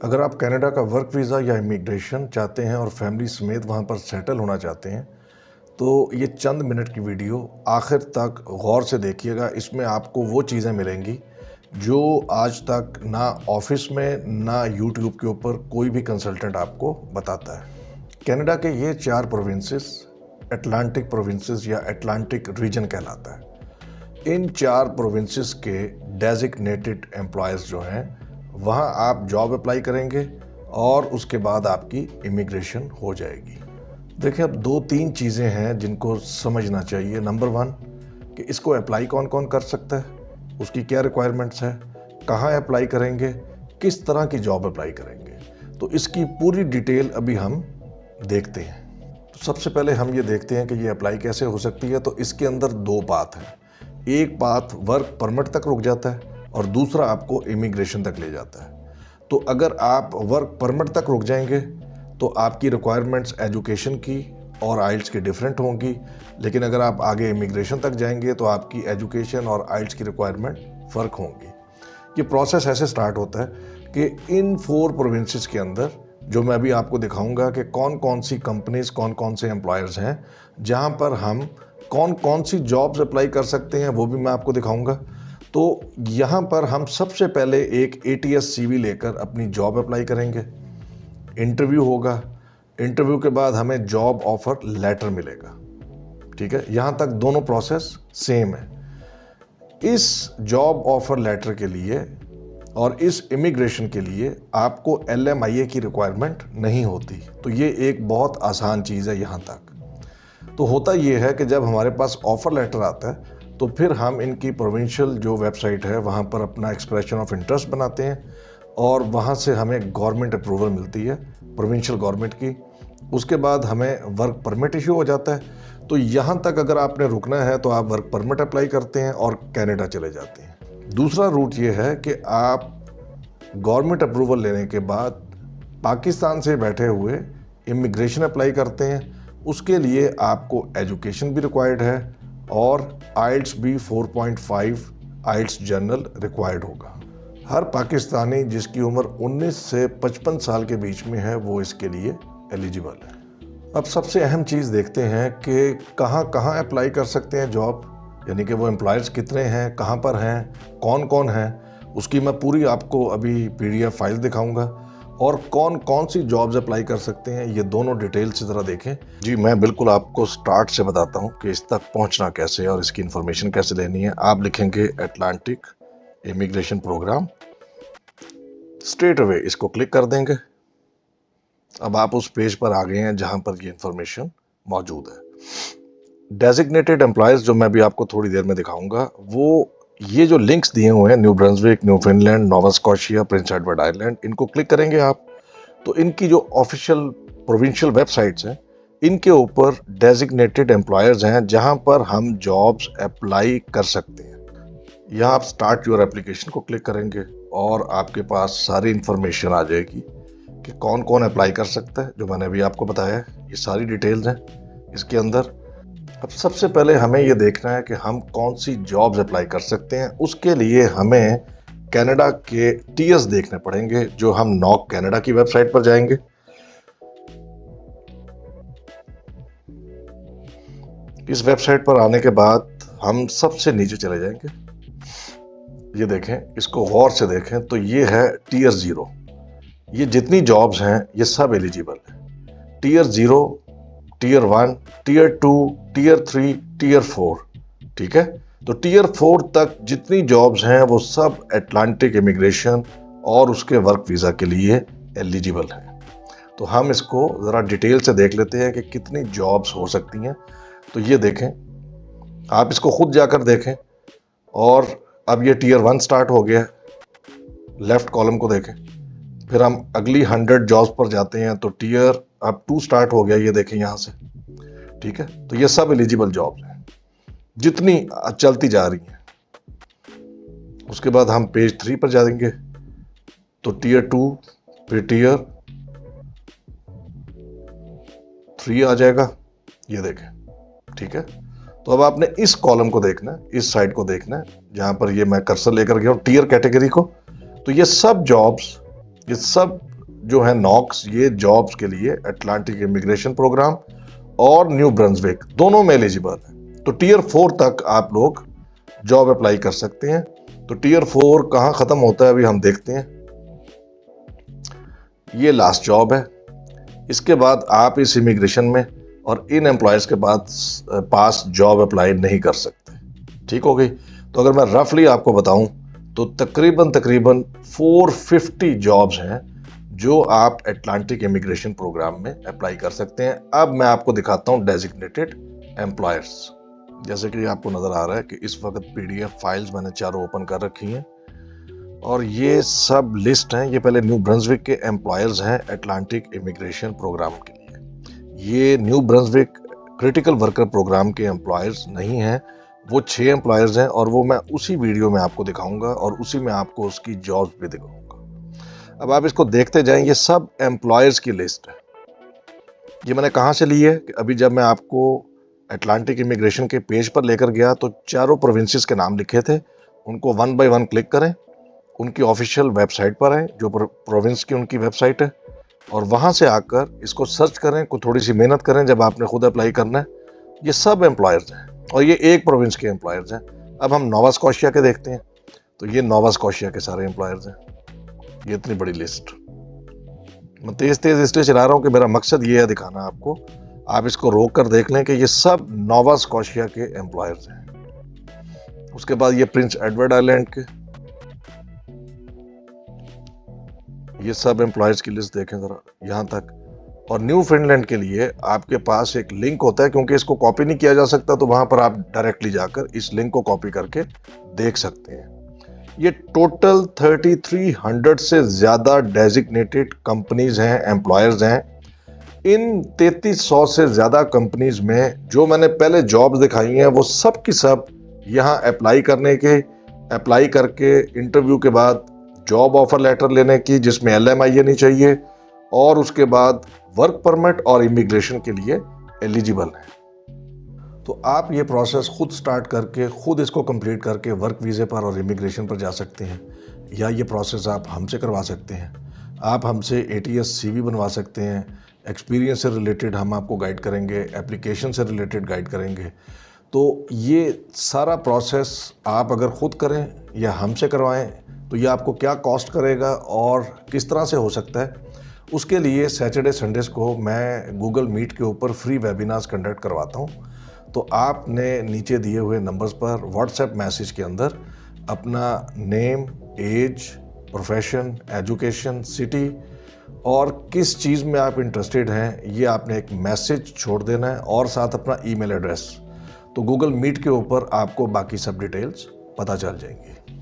अगर आप कनाडा का वर्क वीज़ा या इमिग्रेशन चाहते हैं और फैमिली समेत वहाँ पर सेटल होना चाहते हैं, तो ये चंद मिनट की वीडियो आखिर तक गौर से देखिएगा। इसमें आपको वो चीज़ें मिलेंगी जो आज तक ना ऑफिस में ना यूट्यूब के ऊपर कोई भी कंसल्टेंट आपको बताता है। कनाडा के ये 4 प्रोविंसेस अटलांटिक प्रोविंसेस या अटलांटिक रीजन कहलाता है। इन 4 प्रोविंसेस के डेजिग्नेटेड एम्प्लॉयज़ जो हैं, वहाँ आप जॉब अप्लाई करेंगे और उसके बाद आपकी इमिग्रेशन हो जाएगी। देखिए, अब 2-3 चीज़ें हैं जिनको समझना चाहिए। नंबर 1 कि इसको अप्लाई कौन कौन कर सकता है, उसकी क्या रिक्वायरमेंट्स है, कहाँ अप्लाई करेंगे, किस तरह की जॉब अप्लाई करेंगे, तो इसकी पूरी डिटेल अभी हम देखते हैं। तो सबसे पहले हम ये देखते हैं कि ये अप्लाई कैसे हो सकती है। तो इसके अंदर 2 पाथ हैं। एक पाथ वर्क परमिट तक रुक जाता है और दूसरा आपको इमिग्रेशन तक ले जाता है। तो अगर आप वर्क परमिट तक रुक जाएंगे तो आपकी रिक्वायरमेंट्स एजुकेशन की और आइल्स की डिफरेंट होंगी, लेकिन अगर आप आगे इमिग्रेशन तक जाएंगे तो आपकी एजुकेशन और आइल्स की रिक्वायरमेंट फ़र्क होंगी। ये प्रोसेस ऐसे स्टार्ट होता है कि इन 4 प्रोविंसेस के अंदर, जो मैं अभी आपको दिखाऊंगा कि कौन कौन सी कंपनीज, कौन कौन से एम्प्लॉयर्स हैं, जहां पर हम कौन कौन सी जॉब्स अप्लाई कर सकते हैं, वो भी मैं आपको दिखाऊंगा। तो यहाँ पर हम सबसे पहले एक ATS CV लेकर अपनी जॉब अप्लाई करेंगे। इंटरव्यू होगा, इंटरव्यू के बाद हमें जॉब ऑफर लेटर मिलेगा। ठीक है, यहाँ तक दोनों प्रोसेस सेम है। इस जॉब ऑफर लेटर के लिए और इस इमिग्रेशन के लिए आपको LMIA की रिक्वायरमेंट नहीं होती। तो ये एक बहुत आसान चीज़ है यहाँ तक। तो होता ये है कि जब हमारे पास ऑफर लेटर आता है तो फिर हम इनकी प्रोविंशियल जो वेबसाइट है वहाँ पर अपना एक्सप्रेशन ऑफ इंटरेस्ट बनाते हैं और वहाँ से हमें गवर्नमेंट अप्रूवल मिलती है, प्रोविंशियल गवर्नमेंट की। उसके बाद हमें वर्क परमिट इशू हो जाता है। तो यहाँ तक अगर आपने रुकना है तो आप वर्क परमिट अप्लाई करते हैं और कनाडा चले जाते हैं। दूसरा रूट ये है कि आप गवर्नमेंट अप्रूवल लेने के बाद पाकिस्तान से बैठे हुए इमिग्रेशन अप्लाई करते हैं। उसके लिए आपको एजुकेशन भी रिक्वायर्ड है और आइल्स भी 4.5 आइल्स जनरल रिक्वायर्ड होगा। हर पाकिस्तानी जिसकी उम्र 19 से 55 साल के बीच में है वो इसके लिए एलिजिबल है। अब सबसे अहम चीज़ देखते हैं कि कहाँ कहाँ अप्लाई कर सकते हैं जॉब, यानी कि वो एम्प्लॉयर्स कितने हैं, कहाँ पर हैं, कौन कौन हैं। उसकी मैं पूरी आपको अभी PDF फाइल दिखाऊंगा और कौन कौन सी जॉब्स अप्लाई कर सकते हैं, ये दोनों डिटेल से ज़रा देखें। जी, मैं बिल्कुल आपको स्टार्ट से बताता हूँ कि इस तक पहुँचना कैसे है और इसकी इन्फॉर्मेशन कैसे लेनी है। आप लिखेंगे Atlantic immigration program, straight away इसको क्लिक कर देंगे। अब आप उस पेज पर आ गए हैं जहाँ पर ये इन्फॉर्मेशन मौजूद है। डेजिग्नेटेड एम्प्लॉयज़ जो मैं भी आपको थोड़ी देर में दिखाऊंगा, वो ये जो लिंक्स दिए हुए हैं, न्यू ब्रंसविक, न्यूफाउंडलैंड, नोवा स्कॉशिया, प्रिंस एडवर्ड आइलैंड, इनको क्लिक करेंगे आप तो इनकी जो ऑफिशियल प्रोविंशियल वेबसाइट्स हैं, इनके ऊपर डेजिग्नेटेड एम्प्लॉयर्स हैं जहां पर हम जॉब्स अप्लाई कर सकते हैं। यहाँ आप स्टार्ट योर एप्लीकेशन को क्लिक करेंगे और आपके पास सारी इंफॉर्मेशन आ जाएगी कि कौन कौन अप्लाई कर सकता है, जो मैंने अभी आपको बताया है। ये सारी डिटेल्स हैं इसके अंदर। अब सबसे पहले हमें ये देखना है कि हम कौन सी जॉब्स अप्लाई कर सकते हैं। उसके लिए हमें कनाडा के टीयर्स देखने पड़ेंगे, जो हम नॉक कनाडा की वेबसाइट पर जाएंगे। इस वेबसाइट पर आने के बाद हम सबसे नीचे चले जाएंगे। ये देखें, इसको गौर से देखें तो ये है टीयर 0। ये जितनी जॉब्स हैं ये सब एलिजिबल है। Tier 0, tier 1, tier 2, tier 3, tier 4। ठीक है, तो टीयर 4 तक जितनी जॉब्स हैं वो सब अटलांटिक इमिग्रेशन और उसके वर्क वीज़ा के लिए एलिजिबल है। तो हम इसको ज़रा डिटेल से देख लेते हैं कि कितनी जॉब्स हो सकती हैं। तो ये देखें, आप इसको खुद जाकर देखें। और अब ये टीयर 1 स्टार्ट हो गया, लेफ्ट कॉलम को देखें। फिर हम अगली 100 जॉब्स पर जाते हैं तो टीयर अब 2 स्टार्ट हो गया, ये देखें यहाँ से। ठीक है, तो ये सब एलिजिबल जॉब्स हैं जितनी चलती जा रही हैं। उसके बाद हम पेज 3 पर जाएंगे तो टीयर 2, फिर टीयर 3 आ जाएगा, ये देखें। ठीक है, तो अब आपने इस कॉलम को देखना है, इस साइड को देखना है जहां पर ये मैं कर्सर लेकर गया हूं टीयर कैटेगरी को। तो ये सब जॉब्स, ये सब जो है नॉक्स, ये जॉब्स के लिए अटलांटिक इमिग्रेशन प्रोग्राम और न्यू ब्रंसविक दोनों में एलिजिबल है। तो टीयर 4 तक आप लोग जॉब अप्लाई कर सकते हैं। तो टीयर 4 कहाँ खत्म होता है अभी हम देखते हैं। ये लास्ट जॉब है। इसके बाद आप इस इमिग्रेशन में और इन एम्प्लॉयर्स के पास जॉब अप्लाई नहीं कर सकते। ठीक हो गई। तो अगर मैं रफली आपको बताऊं तो तकरीबन 450 जॉब्स हैं जो आप अटलांटिक इमिग्रेशन प्रोग्राम में अप्लाई कर सकते हैं। अब मैं आपको दिखाता हूं डेजिग्नेटेड एम्प्लॉयर्स। जैसे कि आपको नजर आ रहा है कि इस वक्त पीडीएफ फाइल्स मैंने चारों ओपन कर रखी हैं और ये सब लिस्ट हैं। ये पहले न्यू ब्रंसविक के एम्प्लॉयर्स हैं अटलांटिक इमिग्रेशन प्रोग्राम के लिए। ये new Brunswick critical worker programme के एम्प्लॉयर्स नहीं हैं, वो 6 एम्प्लॉयर्स हैं और वो मैं उसी वीडियो में आपको दिखाऊंगा और उसी में आपको उसकी जॉब्स भी दिखाऊंगा। अब आप इसको देखते जाएं। ये सब एम्प्लॉयर्स की लिस्ट है। ये मैंने कहाँ से ली है कि अभी जब मैं आपको अटलांटिक इमिग्रेशन के पेज पर लेकर गया तो चारों प्रोविंसेस के नाम लिखे थे। उनको 1 बाय 1 क्लिक करें, उनकी ऑफिशियल वेबसाइट पर आए जो प्रोविंस की उनकी वेबसाइट है, और वहाँ से आकर इसको सर्च करें। कुछ थोड़ी सी मेहनत करें जब आपने खुद अप्लाई करना है। ये सब एम्प्लॉयर्स हैं और ये एक प्रोविंस के एम्प्लॉयर्स हैं। अब हम नोवा स्कॉशिया के देखते हैं। तो ये नोवा स्कॉशिया के सारे एम्प्लॉयर्स हैं। ये इतनी बड़ी लिस्ट। मैं तेज तेज इसलिए चला रहा हूँ कि मेरा मकसद ये है दिखाना आपको। आप इसको रोक कर देख लें कि ये सब नोवा स्कॉशिया के एम्प्लॉयर्स हैं। उसके बाद ये प्रिंस एडवर्ड आइलैंड के, ये सब एम्प्लॉयर्स की लिस्ट देखें जरा यहाँ तक। और न्यू फिनलैंड के लिए आपके पास एक लिंक होता है, क्योंकि इसको कॉपी नहीं किया जा सकता तो वहां पर आप डायरेक्टली जाकर इस लिंक को कॉपी करके देख सकते हैं। ये टोटल 3300 से ज्यादा डेजिग्नेटेड कंपनीज हैं, एम्प्लॉयर्स हैं। इन 3300 से ज्यादा कंपनीज में जो मैंने पहले जॉब्स दिखाई हैं वो सब की सब यहाँ अप्लाई करके इंटरव्यू के बाद जॉब ऑफर लेटर लेने की, जिसमें LMIA नहीं चाहिए, और उसके बाद वर्क परमिट और इमिग्रेशन के लिए एलिजिबल है। तो आप ये प्रोसेस खुद स्टार्ट करके खुद इसको कंप्लीट करके वर्क वीज़े पर और इमिग्रेशन पर जा सकते हैं, या ये प्रोसेस आप हमसे करवा सकते हैं। आप हमसे ATS CV बनवा सकते हैं। एक्सपीरियंस से रिलेटेड हम आपको गाइड करेंगे, एप्लीकेशन से रिलेटेड गाइड करेंगे। तो ये सारा प्रोसेस आप अगर खुद करें या हमसे करवाएं तो ये आपको क्या कॉस्ट करेगा और किस तरह से हो सकता है, उसके लिए सैटरडे संडेज को मैं गूगल मीट के ऊपर फ्री वेबिनार्स कंडक्ट करवाता हूँ। तो आपने नीचे दिए हुए नंबर्स पर व्हाट्सएप मैसेज के अंदर अपना name, age, profession, education, city और किस चीज़ में आप इंटरेस्टेड हैं, ये आपने एक मैसेज छोड़ देना है और साथ अपना ईमेल एड्रेस। तो गूगल मीट के ऊपर आपको बाकी सब डिटेल्स पता चल जाएंगी।